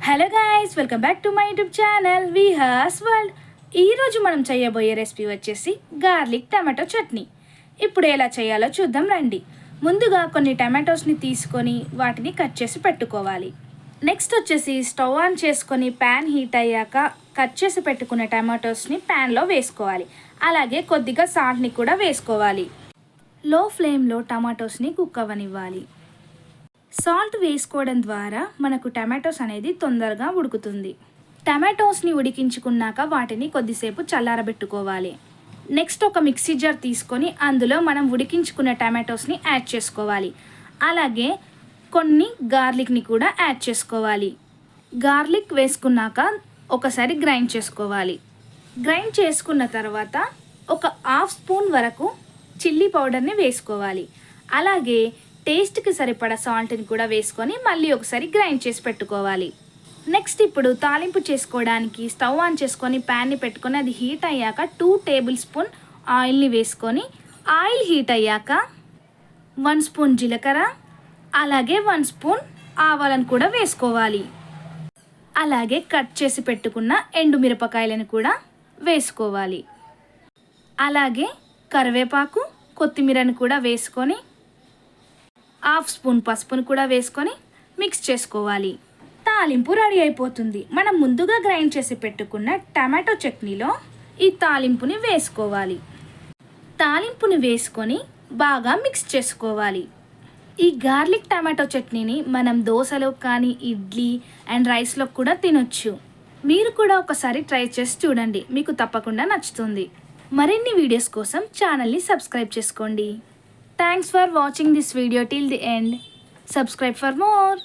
Hello guys, welcome back to my YouTube channel Vihas world. ఈరోజు మనం చేయబోయే రెసిపీ వచ్చేసి గార్లిక్ టమాటో చట్నీ. ఇప్పుడు ఎలా చేయాలో చూద్దాం రండి. ముందుగా కొన్ని టమాటోస్ని తీసుకొని వాటిని కట్ చేసి పెట్టుకోవాలి. నెక్స్ట్ వచ్చేసి స్టవ్ ఆన్ చేసుకొని ప్యాన్ హీట్ అయ్యాక కట్ చేసి పెట్టుకున్న టమాటోస్ని ప్యాన్లో వేసుకోవాలి. అలాగే కొద్దిగా సాల్ట్ని కూడా వేసుకోవాలి. లో ఫ్లేమ్లో టమాటోస్ని కుక్ అవ్వనివ్వాలి. సాల్ట్ వేసుకోవడం ద్వారా మనకు టమాటోస్ అనేది తొందరగా ఉడుకుతుంది. టమాటోస్ని ఉడికించుకున్నాక వాటిని కొద్దిసేపు చల్లారబెట్టుకోవాలి. నెక్స్ట్ ఒక మిక్సీ జార్ తీసుకొని అందులో మనం ఉడికించుకున్న టమాటోస్ని యాడ్ చేసుకోవాలి. అలాగే కొన్ని గార్లిక్ని కూడా యాడ్ చేసుకోవాలి. గార్లిక్ వేసుకున్నాక ఒకసారి గ్రైండ్ చేసుకోవాలి. గ్రైండ్ చేసుకున్న తర్వాత ఒక హాఫ్ స్పూన్ వరకు చిల్లీ పౌడర్ని వేసుకోవాలి. అలాగే టేస్ట్కి సరిపడా సాల్ట్ని కూడా వేసుకొని మళ్ళీ ఒకసారి గ్రైండ్ చేసి పెట్టుకోవాలి. నెక్స్ట్ ఇప్పుడు తాలింపు చేసుకోవడానికి స్టవ్ ఆన్ చేసుకొని ప్యాన్ని పెట్టుకొని అది హీట్ అయ్యాక 2 టేబుల్ స్పూన్ ఆయిల్ని వేసుకొని ఆయిల్ హీట్ అయ్యాక 1 స్పూన్ జీలకర్ర అలాగే 1 స్పూన్ ఆవాలను కూడా వేసుకోవాలి. అలాగే కట్ చేసి పెట్టుకున్న ఎండుమిరపకాయలను కూడా వేసుకోవాలి. అలాగే కరివేపాకు కొత్తిమీరను కూడా వేసుకొని హాఫ్ స్పూన్ పసుపును కూడా వేసుకొని మిక్స్ చేసుకోవాలి. తాలింపు రెడీ అయిపోతుంది. మనం ముందుగా గ్రైండ్ చేసి పెట్టుకున్న టమాటో చట్నీలో ఈ తాలింపుని వేసుకోవాలి. తాలింపుని వేసుకొని బాగా మిక్స్ చేసుకోవాలి. ఈ గార్లిక్ టమాటో చట్నీని మనం దోశలో కానీ ఇడ్లీ అండ్ రైస్లో కూడా తినొచ్చు. మీరు కూడా ఒకసారి ట్రై చేసి చూడండి, మీకు తప్పకుండా నచ్చుతుంది. మరిన్ని వీడియోస్ కోసం ఛానల్ని సబ్స్క్రైబ్ చేసుకోండి. Thanks for watching this video till the end. Subscribe for more.